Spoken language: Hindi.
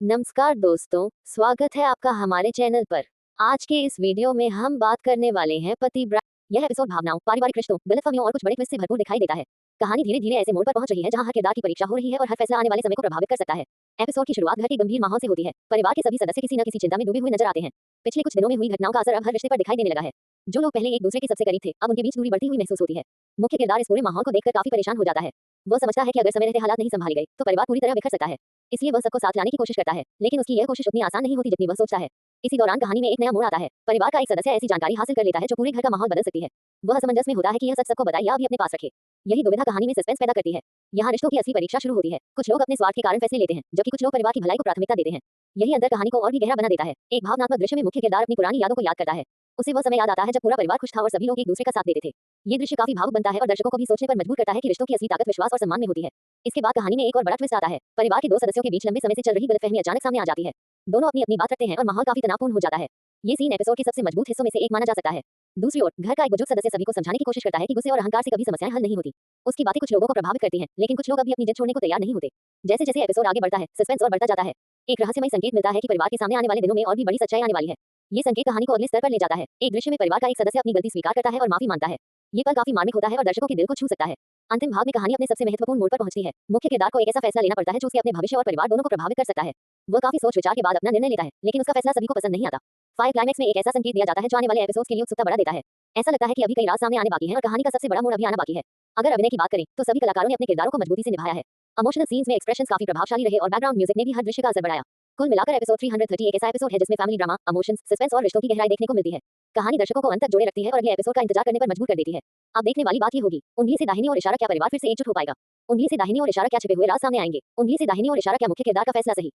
नमस्कार दोस्तों, स्वागत है आपका हमारे चैनल पर। आज के इस वीडियो में हम बात करने वाले हैं पति ब्रा। यह एपिसोड भावनाओं, पारिवारिक रिश्तों, गलतफहमियों और कुछ बड़े ट्विस्ट से भरपूर दिखाई देता है। कहानी धीरे धीरे ऐसे मोड़ पर पहुंच रही है जहां हर किरदार की परीक्षा हो रही है और हर फैसला आने वाले समय को प्रभावित कर सकता है। एपिसोड की शुरुआत घर के गंभीर माहौल से होती है। परिवार के सभी सदस्य किसी न किसी चिंता में डूबे हुए नजर आते हैं। पिछले कुछ दिनों में हुई घटनाओं का असर अब हर रिश्ते पर दिखाई देने लगा है। जो लोग पहले एक दूसरे के सबसे करीब थे, अब उनके बीच दूरी बढ़ती हुई महसूस होती है। मुख्य किरदार इस पूरे माहौल को देखकर काफी परेशान हो जाता है। वह समझता है कि अगर समय रहते हालात नहीं संभाले गए तो परिवार पूरी तरह बिखर सकता है। इसलिए वह सबको साथ लाने की कोशिश करता है, लेकिन उसकी यह कोशिश उतनी आसान नहीं होती जितनी वह सोचता है। इसी दौरान कहानी में एक नया मोड़ आता है। परिवार का एक सदस्य ऐसी जानकारी हासिल कर लेता है जो पूरे घर का माहौल बदल सकती है। वह असमंजस में होता है कि यह सच सबको बताए या अभी अपने पास रखे। यही दुविधा कहानी में सस्पेंस पैदा करती है। यहाँ रिश्तों की असली परीक्षा शुरू होती है। कुछ लोग अपने स्वार्थ के कारण फैसले लेते हैं, जबकि कुछ लोग परिवार की भलाई को प्राथमिकता देते हैं। यही अंतर कहानी को और भी गहरा बना देता है। एक भावनात्मक दृश्य में मुख्य किरदार अपनी पुरानी यादों को याद करता है। उसे वह समय याद आता है जब पूरा परिवार खुश था और सभी लोग एक दूसरे का साथ देते थे। ये दृश्य काफी भावुक बनता है और दर्शकों को भी सोचने पर मजबूर करता है कि रिश्तों की असली ताकत विश्वास और सम्मान में होती है। इसके बाद कहानी में एक और बड़ा ट्विस्ट आता है। परिवार के दो सदस्यों के बीच लंबे समय से चल रही गलतफहमी अचानक सामने आ जाती है। दोनों अपनी अपनी बात रखते हैं और माहौल काफी तनावपूर्ण हो जाता है। ये सीन एपिसोड के सबसे मजबूत हिस्सों में से एक माना जा सकता है। दूसरी ओर घर का एक बुजुर्ग सदस्य सभी को समझाने की कोशिश करता है कि गुस्से और अहंकार से कभी समस्याएं हल नहीं होती। उसकी बातें कुछ लोगों को प्रभावित करती हैं, लेकिन कुछ लोग अभी अपनी जिद छोड़ने को तैयार नहीं होते। जैसे जैसे एपिसोड आगे बढ़ता है, सस्पेंस और बढ़ता जाता है। एक रहस्यमय संकेत मिलता है कि परिवार के सामने आने वाले दिनों में और भी बड़ी सच्चाई आने वाली है। ये संकेत कहानी को अगले स्तर पर ले जाता है। एक दृश्य में परिवार का एक सदस्य अपनी गलती स्वीकार करता है और माफी मांगता है। ये पल काफी मार्मिक होता है और दर्शकों के दिल को छू सकता है। अंतिम भाग में कहानी अपने सबसे महत्वपूर्ण मोड़ पर पहुंचती है। मुख्य किरदार को एक ऐसा फैसला लेना पड़ता है जो उसके अपने भविष्य और परिवार दोनों को प्रभावित कर सकता है। वह काफी सोच विचार के बाद अपना निर्णय लेता है, लेकिन उसका फैसला सभी को पसंद नहीं आता। फाइनल क्लाइमैक्स में एक ऐसा संकेत दिया जाता है जो आने वाले एपिसोड्स के लिए उत्सुकता बढ़ा देता है। ऐसा लगता है कि अभी कई राज सामने आने बाकी हैं और कहानी का सबसे बड़ा मोड़ अभी आना बाकी है। अगर अभिनय की बात करें तो सभी कलाकारों ने अपने किरदारों को मजबूती से निभाया है। इमोशनल सीन्स में एक्सप्रेशंस काफी प्रभावशाली रहे और बैकग्राउंड म्यूजिक ने भी हर दृश्य का असर बढ़ाया। कुल मिलाकर एपिसोड 330 एक ऐसा एपिसोड है जिसमें फैमिली ड्रामा, इमोशंस, सस्पेंस और रिश्तों की गहराई देखने को मिलती है। कहानी दर्शकों को अंत तक जोड़े रखती है और अगले एपिसोड का इंतजार करने पर मजबूर कर देती है। अब देखने वाली बात ये होगी, उंगली से दाहिनी ओर इशारा, क्या परिवार फिर से एकजुट हो पाएगा? उंगली से दाहिनी ओर इशारा, क्या छिपे हुए राज सामने आएंगे? उंगली से दाहिनी ओर इशारा, क्या मुख्य किरदार का फैसला सही?